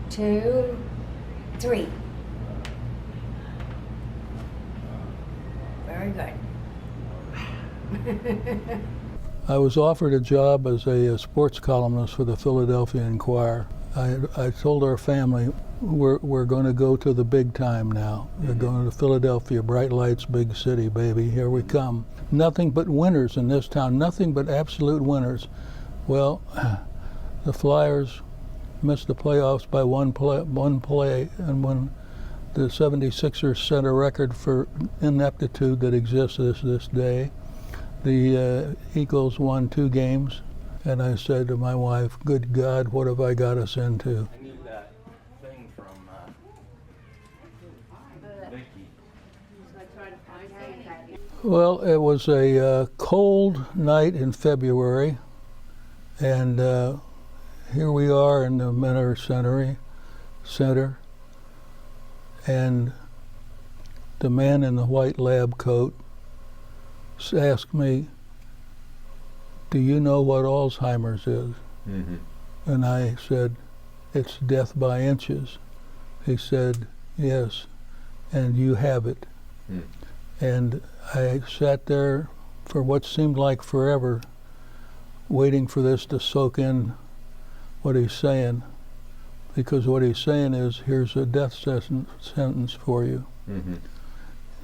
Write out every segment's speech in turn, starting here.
2, 3. Very good. I was offered a job as a sports columnist for the Philadelphia Inquirer. I told our family, we're going to go to the big time now. We're going to Philadelphia, bright lights, big city, baby. Here we come. Nothing but winners in this town, nothing but absolute winners. Well, the Flyers missed the playoffs by one play, and when the 76ers set a record for ineptitude that exists this day, the Eagles won 2 games, and I said to my wife, good God, what have I got us into? I need that thing from Vicky. Well, it was a cold night in February, and here we are in the Mentor Center, and the man in the white lab coat asked me, do you know what Alzheimer's is? Mm-hmm. And I said, it's death by inches. He said, yes, and you have it. Mm. And I sat there for what seemed like forever, waiting for this to soak in what he's saying, because what he's saying is, here's a death sentence for you. Mm-hmm.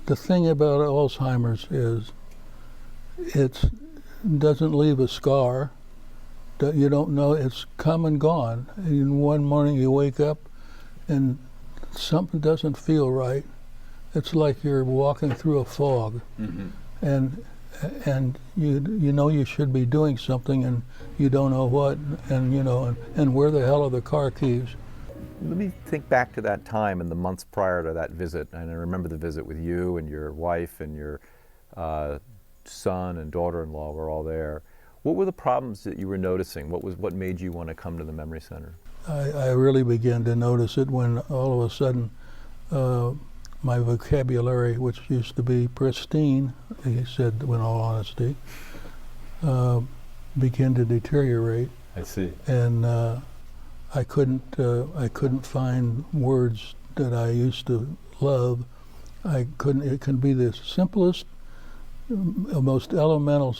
The thing about Alzheimer's is, it doesn't leave a scar. That you don't know, it's come and gone. And one morning you wake up and something doesn't feel right. It's like you're walking through a fog. Mm-hmm. And you know you should be doing something and you don't know what, and where the hell are the car keys? Let me think back to that time and the months prior to that visit. And I remember the visit with you and your wife and your son and daughter-in-law were all there. What were the problems that you were noticing? What made you want to come to the Memory Center? I really began to notice it when all of a sudden my vocabulary, which used to be pristine, he said in all honesty, began to deteriorate. I see. And I couldn't find words that I used to love. It can be the simplest, most elemental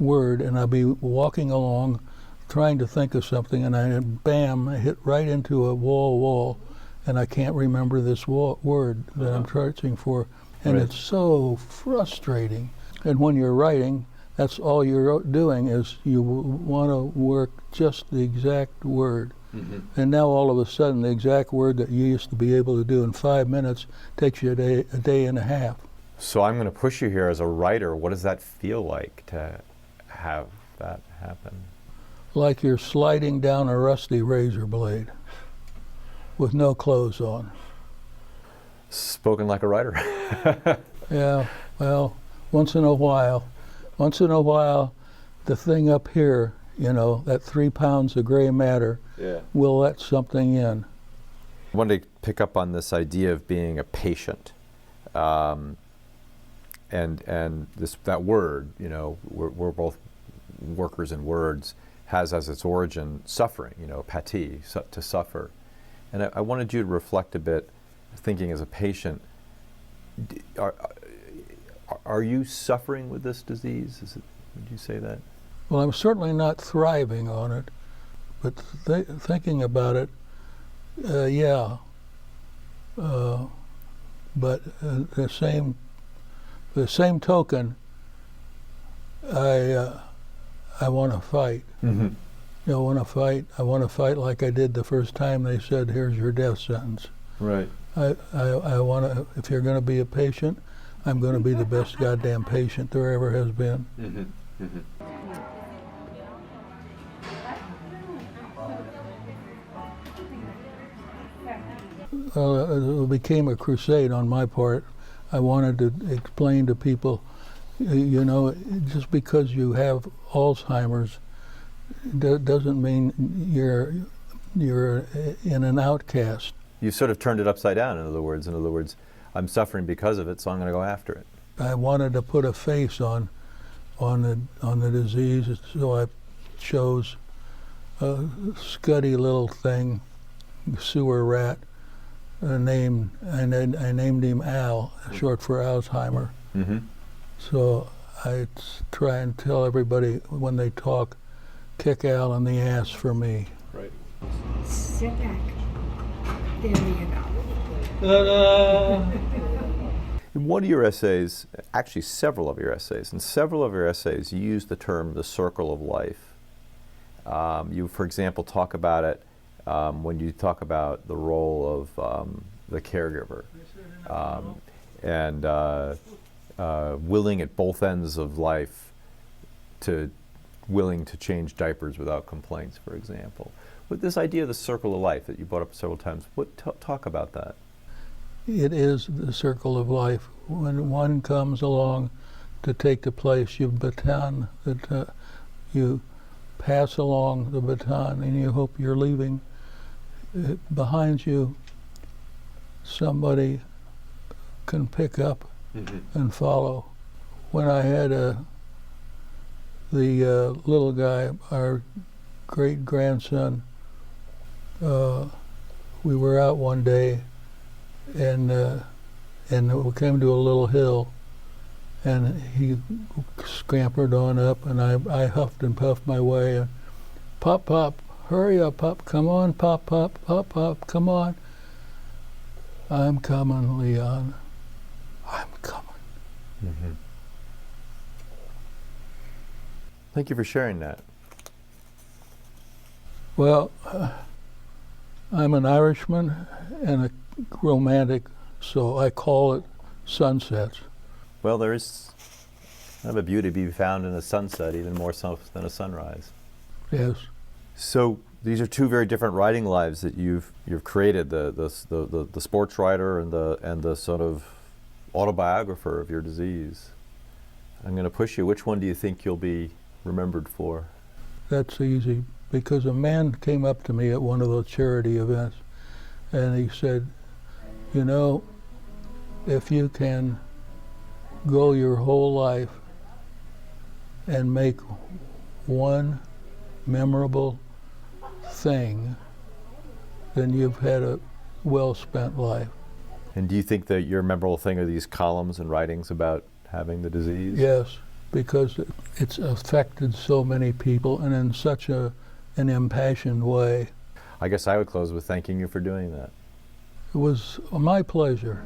word, and I'll be walking along trying to think of something, and I hit right into a wall, and I can't remember this word that I'm searching for, and Right. It's so frustrating. And when you're writing, that's all you're doing is you want to work just the exact word. Mm-hmm. And now all of a sudden, the exact word that you used to be able to do in 5 minutes takes you a day and a half. So I'm going to push you here as a writer. What does that feel like to have that happen? Like you're sliding down a rusty razor blade with no clothes on. Spoken like a writer. Yeah, well, once in a while, the thing up here, that 3 pounds of gray matter, Yeah. will let something in. I wanted to pick up on this idea of being a patient. And that word, we're both workers in words, has as its origin suffering, pati, to suffer. And I wanted you to reflect a bit, thinking as a patient, are you suffering with this disease? Would you say that? Well, I'm certainly not thriving on it, but thinking about it, yeah. But the same token, I want to fight. Mm-hmm. I want to fight like I did the first time they said, here's your death sentence. Right. I want to, if you're going to be a patient, I'm going to be the best goddamn patient there ever has been. Mm-hmm. Mm-hmm. It became a crusade on my part. I wanted to explain to people, just because you have Alzheimer's doesn't mean you're in an outcast. You sort of turned it upside down, in other words. I'm suffering because of it, so I'm going to go after it. I wanted to put a face on the disease, so I chose a scuddy little thing, sewer rat, I named him Al, short for Alzheimer. Mm-hmm. So I try and tell everybody when they talk, kick Al in the ass for me. Right. Sit back. There you go. In one of your essays, actually several of your essays, you use the term the circle of life. You, for example, talk about it when you talk about the role of the caregiver and willing at both ends of life willing to change diapers without complaints, for example. With this idea of the circle of life that you brought up several times, talk about that. It is the circle of life. When one comes along to take the place, you baton, that you pass along the baton and you hope you're leaving. Behind you, somebody can pick up and follow. When I had the little guy, our great-grandson, we were out one day and we came to a little hill, and he scampered on up, and I huffed and puffed my way. And, Pop, Pop, hurry up, Pop, come on, Pop, Pop, Pop, Pop, come on. I'm coming, Leon. I'm coming. Mm-hmm. Thank you for sharing that. Well, I'm an Irishman and a romantic, so I call it sunsets. Well, there is kind of a beauty to be found in a sunset, even more so than a sunrise. Yes. So these are two very different writing lives that you've created: the sports writer and the sort of autobiographer of your disease. I'm going to push you. Which one do you think you'll be remembered for? That's easy, because a man came up to me at one of those charity events, and he said, you know, if you can go your whole life and make one memorable thing, then you've had a well-spent life. And do you think that your memorable thing are these columns and writings about having the disease? Yes, because it's affected so many people and in such an impassioned way. I guess I would close with thanking you for doing that. It was my pleasure.